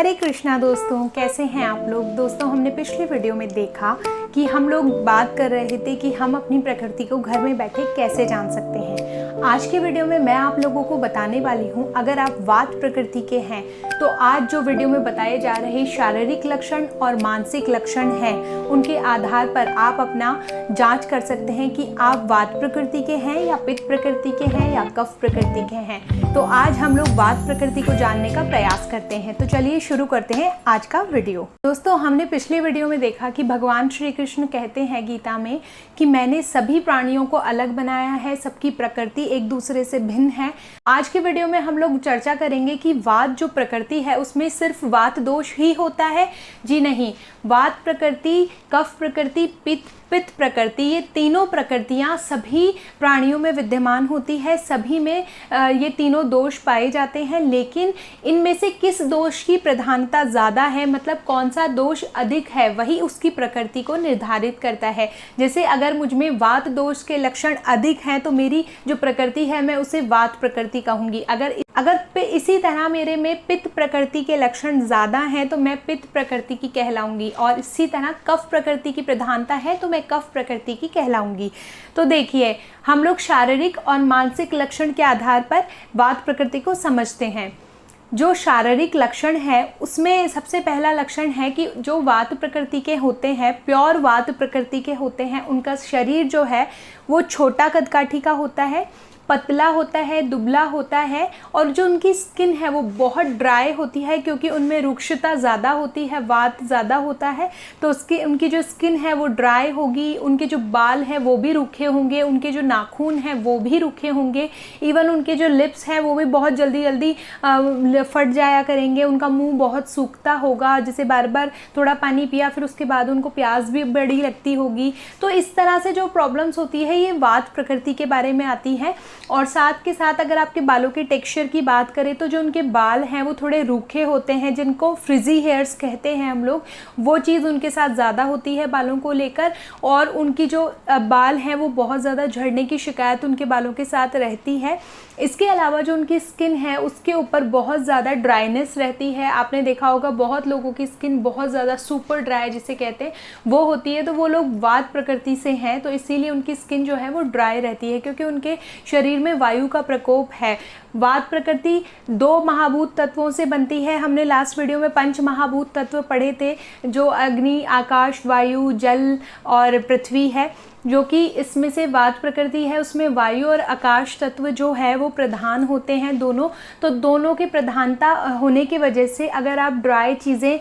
हरे कृष्णा दोस्तों, कैसे हैं आप लोग। दोस्तों, हमने पिछली वीडियो में देखा कि हम लोग बात कर रहे थे कि हम अपनी प्रकृति को घर में बैठे कैसे जान सकते हैं। आज के वीडियो में मैं आप लोगों को बताने वाली हूँ, अगर आप वात प्रकृति के हैं तो आज जो वीडियो में बताए जा रहे शारीरिक लक्षण और मानसिक लक्षण हैं, उनके आधार पर आप अपना जांच कर सकते हैं कि आप वात प्रकृति के हैं या पित्त प्रकृति के हैं या कफ प्रकृति के हैं। तो आज हम लोग वात प्रकृति को जानने का प्रयास करते हैं। तो चलिए शुरू करते हैं आज का वीडियो। दोस्तों, हमने पिछले वीडियो में देखा कि भगवान श्री कृष्ण कहते हैं गीता में कि मैंने सभी प्राणियों को अलग बनाया है, सबकी प्रकृति एक दूसरे से भिन्न है। आज के वीडियो में हम लोग चर्चा करेंगे कि वात जो प्रकृति है उसमें सिर्फ वात दोष ही होता है। जी नहीं, वात प्रकृति, कफ प्रकृति, पित्त प्रकृति, ये तीनों प्रकृतियां सभी प्राणियों में विद्यमान होती है। सभी में ये तीनों दोष पाए जाते हैं, लेकिन इनमें से किस दोष की प्रधानता ज़्यादा है, मतलब कौन सा दोष अधिक है, वही उसकी प्रकृति को निर्धारित करता है। जैसे अगर मुझ में वात दोष के लक्षण अधिक हैं तो मेरी जो प्रकृति है मैं उसे वात प्रकृति कहूँगी। अगर इसी तरह मेरे में पित्त प्रकृति के लक्षण ज़्यादा हैं तो मैं पित्त प्रकृति की कहलाऊंगी, और इसी तरह कफ प्रकृति की प्रधानता है तो मैं कफ प्रकृति की कहलाऊंगी। तो देखिए, हम लोग शारीरिक और मानसिक लक्षण के आधार पर वात प्रकृति को समझते हैं। जो शारीरिक लक्षण है उसमें सबसे पहला लक्षण है कि जो वात प्रकृति के होते हैं, प्योर वात प्रकृति के होते हैं, उनका शरीर जो है वो छोटा कदकाठी का होता है, पतला होता है, दुबला होता है, और जो उनकी स्किन है वो बहुत ड्राई होती है क्योंकि उनमें रुक्षता ज़्यादा होती है, वात ज़्यादा होता है, तो उनकी जो स्किन है वो ड्राई होगी। उनके जो बाल हैं वो भी रूखे होंगे, उनके जो नाखून हैं वो भी रूखे होंगे, इवन उनके जो लिप्स हैं वो भी बहुत जल्दी जल्दी फट जाया करेंगे। उनका मुंह बहुत सूखता होगा, जैसे बार बार थोड़ा पानी पिया फिर उसके बाद उनको प्यास भी बड़ी लगती होगी। तो इस तरह से जो प्रॉब्लम्स होती है ये वात प्रकृति के बारे में आती है। और साथ के साथ अगर आपके बालों के टेक्सचर की बात करें तो जो उनके बाल हैं वो थोड़े रूखे होते हैं, जिनको फ्रिजी हेयर्स कहते हैं हम लोग, वो चीज़ उनके साथ ज़्यादा होती है बालों को लेकर। और उनकी जो बाल हैं वो बहुत ज़्यादा झड़ने की शिकायत उनके बालों के साथ रहती है। इसके अलावा जो उनकी स्किन है उसके ऊपर बहुत ज़्यादा ड्राइनेस रहती है। आपने देखा होगा बहुत लोगों की स्किन बहुत ज़्यादा सुपर ड्राई जिसे कहते हैं वो होती है, तो वो लोग वात प्रकृति से हैं, तो इसीलिए उनकी स्किन जो है वो ड्राई रहती है क्योंकि उनके शरीर में वायु का प्रकोप है। वात प्रकृति 2 महाभूत तत्वों से बनती है। हमने लास्ट वीडियो में 5 महाभूत तत्व पढ़े थे, जो अग्नि, आकाश, वायु, जल और पृथ्वी है। जो कि इसमें से वात प्रकृति है उसमें वायु और आकाश तत्व जो है वो प्रधान होते हैं दोनों। तो दोनों के प्रधानता होने की वजह से अगर आप ड्राई चीज़ें,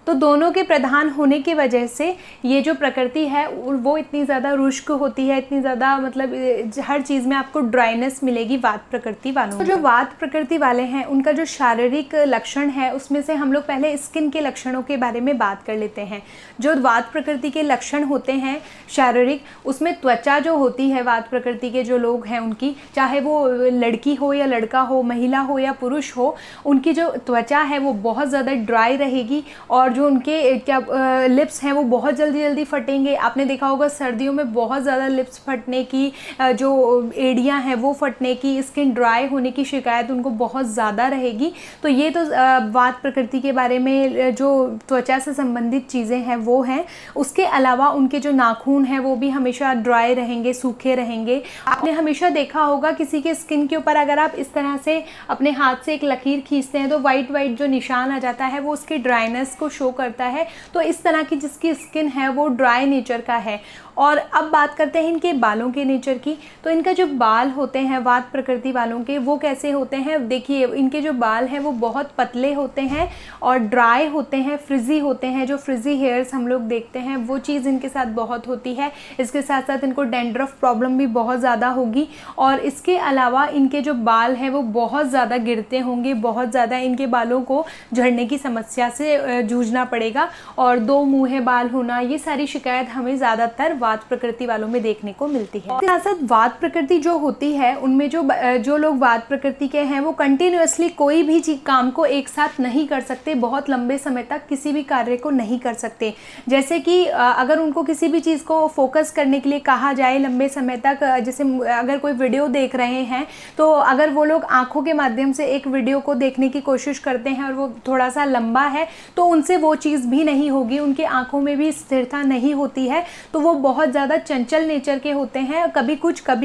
तो दोनों के प्रधान होने की वजह से ये जो प्रकृति है वो इतनी ज़्यादा रुष्क होती है, इतनी ज़्यादा मतलब हर चीज़ में आपको ड्राइनेस मिलेगी वात प्रकृति वालों को। तो जो वात प्रकृति वाले हैं उनका जो शारीरिक लक्षण है उसमें से हम लोग पहले स्किन के लक्षणों के बारे में बात कर लेते हैं। जो वात प्रकृति के लक्षण होते हैं शारीरिक, उसमें त्वचा जो होती है वात प्रकृति के जो लोग हैं उनकी, चाहे वो लड़की हो या लड़का हो, महिला हो या पुरुष हो, उनकी जो त्वचा है वो बहुत ज़्यादा ड्राई रहेगी। और जो उनके लिप्स हैं वो बहुत जल्दी जल्दी फटेंगे। आपने देखा होगा सर्दियों में बहुत ज़्यादा लिप्स फटने की, जो एड़ियाँ हैं वो फटने की, स्किन ड्राई होने की शिकायत उनको बहुत ज़्यादा रहेगी। तो ये तो वात प्रकृति के बारे में जो त्वचा से संबंधित चीज़ें हैं वो हैं। उसके अलावा उनके जो नाखून हैं वो भी हमेशा ड्राई रहेंगे, सूखे रहेंगे। आपने हमेशा देखा होगा किसी के स्किन के ऊपर अगर आप इस तरह से अपने हाथ से एक लकीर खींचते हैं तो वाइट वाइट जो निशान आ जाता है वो उसकी ड्राइनेस को शो करता है। तो इस तरह की जिसकी स्किन है वो ड्राई नेचर का है। और अब बात करते हैं इनके बालों के नेचर की। तो इनका जो बाल होते हैं वात प्रकृति वालों के, वो कैसे होते हैं। देखिए, इनके जो बाल हैं वो बहुत पतले होते हैं और ड्राई होते हैं, फ्रिजी होते हैं। जो फ्रिजी हेयर्स हम लोग देखते हैं वो चीज़ इनके साथ बहुत होती है। इसके साथ साथ इनको डैंड्रफ प्रॉब्लम भी बहुत ज़्यादा होगी। और इसके अलावा इनके जो बाल हैं वो बहुत ज़्यादा गिरते होंगे, बहुत ज़्यादा इनके बालों को झड़ने की समस्या से जूझ जूझना पड़ेगा। और दो मुँहे बाल होना, ये सारी शिकायत हमें ज़्यादातर वात प्रकृति वालों में देखने को मिलती है। इसके साथ साथ वात प्रकृति जो होती है उनमें जो लोग वात प्रकृति के हैं वो कंटिन्यूअसली कोई भी काम को एक साथ नहीं कर सकते, बहुत लंबे समय तक किसी भी कार्य को नहीं कर सकते। जैसे कि अगर उनको किसी भी चीज़ को फोकस करने के लिए कहा जाए लंबे समय तक, जैसे अगर कोई वीडियो देख रहे हैं तो अगर वो लोग आंखों के माध्यम से एक वीडियो को देखने की कोशिश करते हैं और वो थोड़ा सा लंबा है तो उनसे वो चीज़ भी नहीं होगी, उनकी आंखों में भी स्थिरता नहीं होती है, तो वो बहुत ज़्यादा चंचल नेचर के होते हैं, कभी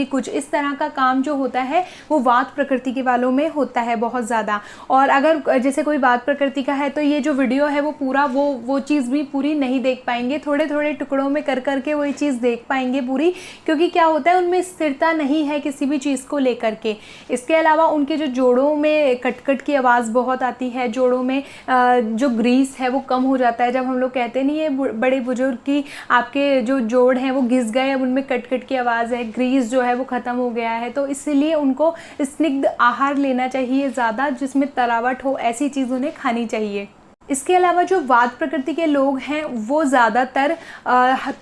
कुछ इस तरह का काम जो होता है वो वात प्रकृति के वालों में होता है बहुत ज़्यादा। और अगर जैसे कोई वात प्रकृति का है तो ये जो वीडियो है वो पूरा वो चीज़ भी पूरी नहीं देख पाएंगे, थोड़े थोड़े टुकड़ों में कर करके वो ये चीज़ देख पाएंगे पूरी, क्योंकि क्या होता है उनमें स्थिरता नहीं है किसी भी चीज़ को लेकर के। इसके अलावा उनके जो जोड़ों में कट की आवाज़ बहुत आती है, जोड़ों में जो ग्रीस है वो कम हो जाता है। जब हम लोग कहते नहीं है बड़े बुजुर्ग की आपके जो जोड़ हैं वो घिस गए, अब उनमें कट की आवाज़ है, ग्रीस जो है वो ख़त्म हो गया है, तो इसलिए उनको स्निग्ध आहार लेना चाहिए ज़्यादा, जिसमें तरावट हो, ऐसी चीज़ उन्हें खानी चाहिए। इसके अलावा जो वात प्रकृति के लोग हैं वो ज़्यादातर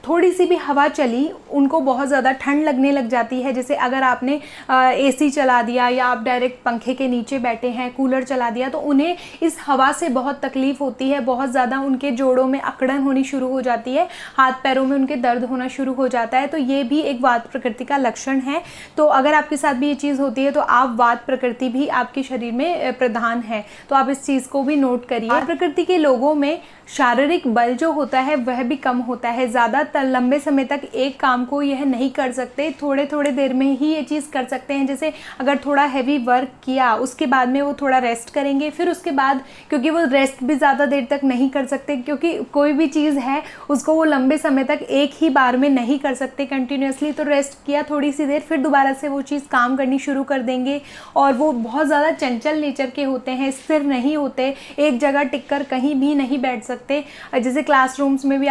थोड़ी सी भी हवा चली उनको बहुत ज़्यादा ठंड लगने लग जाती है। जैसे अगर आपने एसी चला दिया या आप डायरेक्ट पंखे के नीचे बैठे हैं, कूलर चला दिया, तो उन्हें इस हवा से बहुत तकलीफ़ होती है, बहुत ज़्यादा उनके जोड़ों में अकड़न होनी शुरू हो जाती है, हाथ पैरों में उनके दर्द होना शुरू हो जाता है। तो ये भी एक वात प्रकृति का लक्षण है। तो अगर आपके साथ भी ये चीज़ होती है तो आप वात प्रकृति भी आपके शरीर में प्रधान है, तो आप इस चीज़ को भी नोट करिए। के लोगों में शारीरिक बल जो होता है वह भी कम होता है, ज़्यादा लंबे समय तक एक काम को यह नहीं कर सकते, थोड़े थोड़े देर में ही ये चीज़ कर सकते हैं। जैसे अगर थोड़ा हैवी वर्क किया उसके बाद में वो थोड़ा रेस्ट करेंगे, फिर उसके बाद क्योंकि वो रेस्ट भी ज़्यादा देर तक नहीं कर सकते, क्योंकि कोई भी चीज़ है उसको वो लंबे समय तक एक ही बार में नहीं कर सकते कंटिन्यूसली, तो रेस्ट किया थोड़ी सी देर, फिर दोबारा से वो चीज़ काम करनी शुरू कर देंगे। और वो बहुत ज़्यादा चंचल नेचर के होते हैं, स्थिर नहीं होते, एक जगह टिक कर कहीं भी नहीं बैठ सकते। जैसे क्लासरूम में भी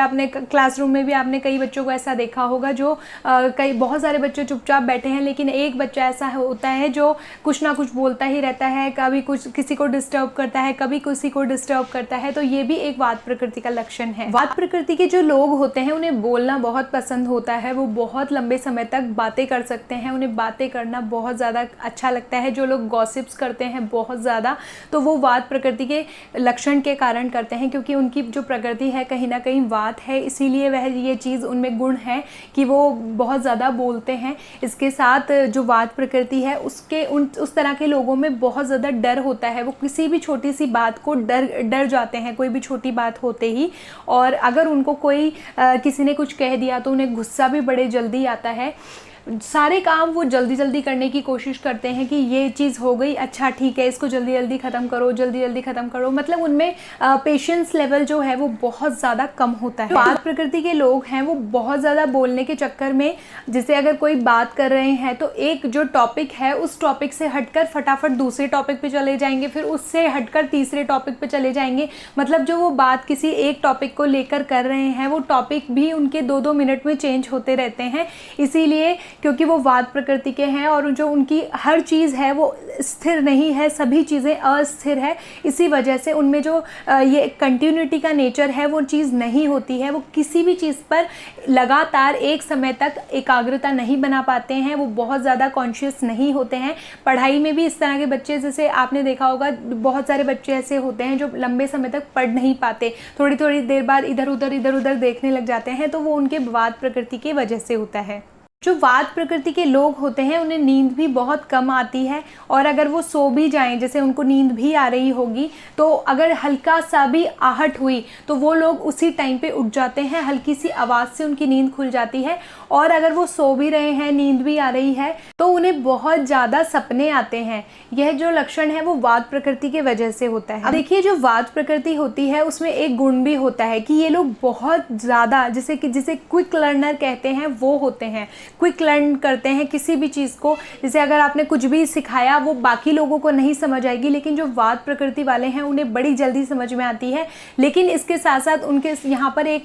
आपने कई बच्चों को ऐसा देखा होगा जो कई बहुत सारे बच्चे चुपचाप बैठे हैं, लेकिन एक बच्चा ऐसा होता है जो कुछ ना कुछ बोलता ही रहता है, कभी कुछ किसी को डिस्टर्ब करता है, कभी किसी को डिस्टर्ब करता है। तो ये भी एक वात प्रकृति का लक्षण है। वात प्रकृति के जो लोग होते हैं उन्हें बोलना बहुत पसंद होता है, वो बहुत लंबे समय तक बातें कर सकते हैं, उन्हें बातें करना बहुत ज़्यादा अच्छा लगता है। जो लोग गॉसिप्स करते हैं बहुत ज़्यादा, तो वो वात प्रकृति के लक्षण के कारण करते हैं, क्योंकि उनकी जो प्रकृति है कहीं ना कहीं वात है, इसीलिए वह ये चीज़ उनमें गुण है कि वो बहुत ज़्यादा बोलते हैं। इसके साथ जो वात प्रकृति है उस तरह के लोगों में बहुत ज़्यादा डर होता है, वो किसी भी छोटी सी बात को डर जाते हैं, कोई भी छोटी बात होते ही। और अगर उनको कोई किसी ने कुछ कह दिया तो उन्हें गुस्सा भी बड़े जल्दी आता है। सारे काम वो जल्दी जल्दी करने की कोशिश करते हैं कि ये चीज़ हो गई, अच्छा ठीक है, इसको जल्दी जल्दी ख़त्म करो, जल्दी जल्दी ख़त्म करो। मतलब उनमें पेशेंस लेवल जो है वो बहुत ज़्यादा कम होता है। वात प्रकृति के लोग हैं वो बहुत ज़्यादा बोलने के चक्कर में, जैसे अगर कोई बात कर रहे हैं तो एक जो टॉपिक है उस टॉपिक से हटकर फटाफट दूसरे टॉपिक पे चले जाएंगे, फिर उससे हटकर तीसरे टॉपिक पे चले जाएंगे। मतलब जो वो बात किसी एक टॉपिक को लेकर कर रहे हैं वो टॉपिक भी उनके 2-2 मिनट में चेंज होते रहते हैं, इसीलिए क्योंकि वो वात प्रकृति के हैं और जो उनकी हर चीज़ है वो स्थिर नहीं है, सभी चीज़ें अस्थिर है। इसी वजह से उनमें जो ये कंटिन्यूटी का नेचर है वो चीज़ नहीं होती है, वो किसी भी चीज़ पर लगातार एक समय तक एकाग्रता नहीं बना पाते हैं, वो बहुत ज़्यादा कॉन्शियस नहीं होते हैं। पढ़ाई में भी इस तरह के बच्चे, जैसे आपने देखा होगा बहुत सारे बच्चे ऐसे होते हैं जो लंबे समय तक पढ़ नहीं पाते, थोड़ी थोड़ी देर बाद इधर उधर देखने लग जाते हैं, तो वो उनके वात प्रकृति की वजह से होता है। जो वात प्रकृति के लोग होते हैं उन्हें नींद भी बहुत कम आती है, और अगर वो सो भी जाएं, जैसे उनको नींद भी आ रही होगी, तो अगर हल्का सा भी आहट हुई तो वो लोग उसी टाइम पे उठ जाते हैं, हल्की सी आवाज़ से उनकी नींद खुल जाती है। और अगर वो सो भी रहे हैं, नींद भी आ रही है, तो उन्हें बहुत ज़्यादा सपने आते हैं। यह जो लक्षण है वो वात प्रकृति के वजह से होता है। अब देखिए, जो वात प्रकृति होती है उसमें एक गुण भी होता है कि ये लोग बहुत ज़्यादा, जिसे क्विक लर्नर कहते हैं, वो होते हैं, क्विक लर्न करते हैं किसी भी चीज़ को। जैसे अगर आपने कुछ भी सिखाया वो बाकी लोगों को नहीं समझ आएगी, लेकिन जो वात प्रकृति वाले हैं उन्हें बड़ी जल्दी समझ में आती है। लेकिन इसके साथ साथ उनके यहाँ पर एक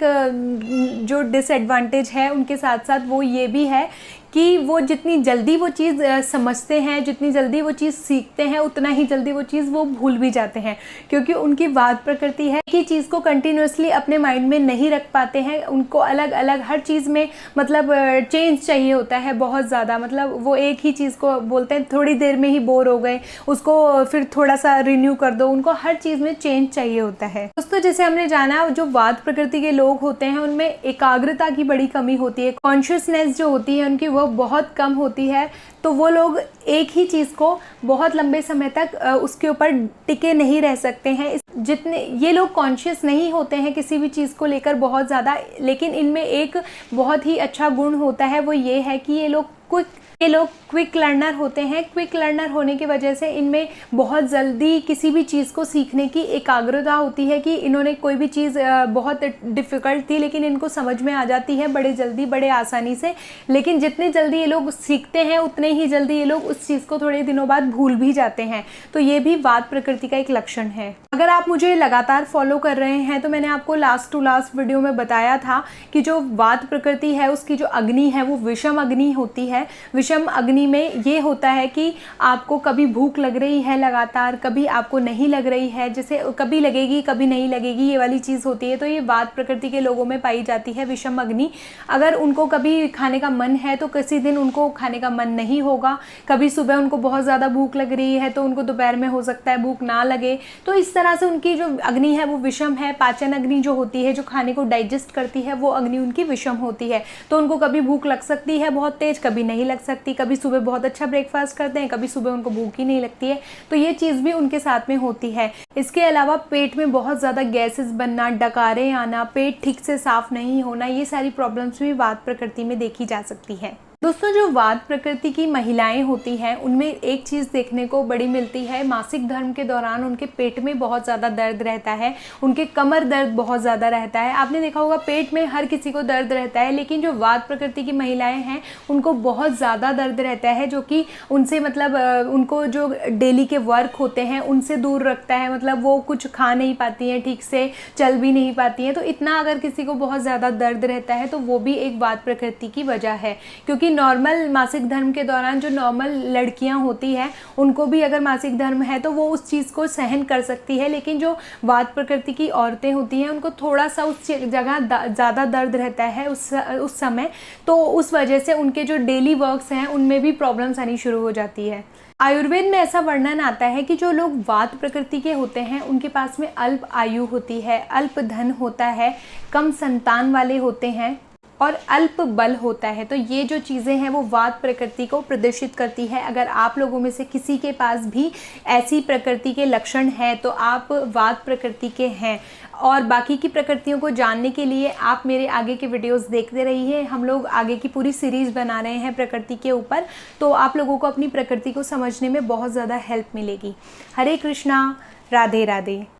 जो डिसएडवांटेज है उनके साथ साथ वो ये भी है कि वो जितनी जल्दी वो चीज़ समझते हैं, जितनी जल्दी वो चीज़ सीखते हैं, उतना ही जल्दी वो चीज़ वो भूल भी जाते हैं, क्योंकि उनकी वात प्रकृति है। एक ही चीज़ को कंटिन्यूसली अपने माइंड में नहीं रख पाते हैं, उनको अलग अलग हर चीज़ में मतलब चेंज चाहिए होता है बहुत ज़्यादा। मतलब वो एक ही चीज़ को बोलते हैं, थोड़ी देर में ही बोर हो गए, उसको फिर थोड़ा सा रिन्यू कर दो, उनको हर चीज़ में चेंज चाहिए होता है। दोस्तों जैसे हमने जाना, जो वात प्रकृति के लोग होते हैं उनमें एकाग्रता की बड़ी कमी होती है, कॉन्शियसनेस जो होती है उनकी वो बहुत कम होती है। तो वो लोग एक ही चीज़ को बहुत लंबे समय तक उसके ऊपर टिके नहीं रह सकते हैं। जितने ये लोग कॉन्शियस नहीं होते हैं किसी भी चीज़ को लेकर बहुत ज़्यादा, लेकिन इनमें एक बहुत ही अच्छा गुण होता है, वो ये है कि ये लोग क्विक लर्नर होते हैं। क्विक लर्नर होने की वजह से इनमें बहुत जल्दी किसी भी चीज़ को सीखने की एकाग्रता होती है कि इन्होंने कोई भी चीज़ बहुत डिफ़िकल्ट थी लेकिन इनको समझ में आ जाती है बड़े जल्दी, बड़े आसानी से। लेकिन जितने जल्दी ये लोग सीखते हैं उतने ही जल्दी ये लोग उस चीज़ को थोड़े दिनों बाद भूल भी जाते हैं। तो ये भी वात प्रकृति का एक लक्षण है। अगर आप मुझे लगातार फॉलो कर रहे हैं तो मैंने आपको लास्ट टू लास्ट वीडियो में बताया था कि जो वात प्रकृति है उसकी जो अग्नि है वो विषम अग्नि होती है। विषम अग्नि में ये होता है कि आपको कभी भूख लग रही है लगातार, कभी आपको नहीं लग रही है, जैसे कभी लगेगी कभी नहीं लगेगी, ये वाली चीज़ होती है। तो ये वात प्रकृति के लोगों में पाई जाती है विषम अग्नि। अगर उनको कभी खाने का मन है तो किसी दिन उनको खाने का मन नहीं होगा, कभी सुबह उनको बहुत ज़्यादा भूख लग रही है तो उनको दोपहर में हो सकता है भूख ना लगे। तो इस तरह से उनकी जो अग्नि है वो विषम है। पाचन अग्नि जो होती है, जो खाने को डाइजेस्ट करती है, वो अग्नि उनकी विषम होती है। तो उनको कभी भूख लग सकती है बहुत तेज, कभी नहीं लग सकती, कभी सुबह बहुत अच्छा ब्रेकफास्ट करते हैं, कभी सुबह उनको भूख ही नहीं लगती है। तो ये चीज़ भी उनके साथ में होती है। इसके अलावा पेट में बहुत ज़्यादा गैसेस बनना, डकारें आना, पेट ठीक से साफ नहीं होना, ये सारी प्रॉब्लम्स भी वात प्रकृति में देखी जा सकती है। दोस्तों जो वात प्रकृति की महिलाएं होती हैं उनमें एक चीज़ देखने को बड़ी मिलती है, मासिक धर्म के दौरान उनके पेट में बहुत ज़्यादा दर्द रहता है, उनके कमर दर्द बहुत ज़्यादा रहता है। आपने देखा होगा पेट में हर किसी को दर्द रहता है, लेकिन जो वात प्रकृति की महिलाएं हैं उनको बहुत ज़्यादा दर्द रहता है, जो कि उनसे मतलब उनको जो डेली के वर्क होते हैं उनसे दूर रखता है। मतलब वो कुछ खा नहीं पाती हैं, ठीक से चल भी नहीं पाती हैं। तो इतना अगर किसी को बहुत ज़्यादा दर्द रहता है तो वो भी एक वात प्रकृति की वजह है। क्योंकि नॉर्मल मासिक धर्म के दौरान जो नॉर्मल लड़कियां होती हैं उनको भी अगर मासिक धर्म है तो वो उस चीज़ को सहन कर सकती है, लेकिन जो वात प्रकृति की औरतें होती हैं उनको थोड़ा सा उस जगह ज़्यादा दर्द रहता है उस समय। तो उस वजह से उनके जो डेली वर्क्स हैं उनमें भी प्रॉब्लम्स आनी शुरू हो जाती है। आयुर्वेद में ऐसा वर्णन आता है कि जो लोग वात प्रकृति के होते हैं उनके पास में अल्प आयु होती है, अल्प धन होता है, कम संतान वाले होते हैं और अल्प बल होता है। तो ये जो चीज़ें हैं वो वात प्रकृति को प्रदर्शित करती है। अगर आप लोगों में से किसी के पास भी ऐसी प्रकृति के लक्षण हैं तो आप वात प्रकृति के हैं। और बाकी की प्रकृतियों को जानने के लिए आप मेरे आगे के वीडियोस देखते रहिए। हम लोग आगे की पूरी सीरीज़ बना रहे हैं प्रकृति के ऊपर, तो आप लोगों को अपनी प्रकृति को समझने में बहुत ज़्यादा हेल्प मिलेगी। हरे कृष्णा, राधे राधे।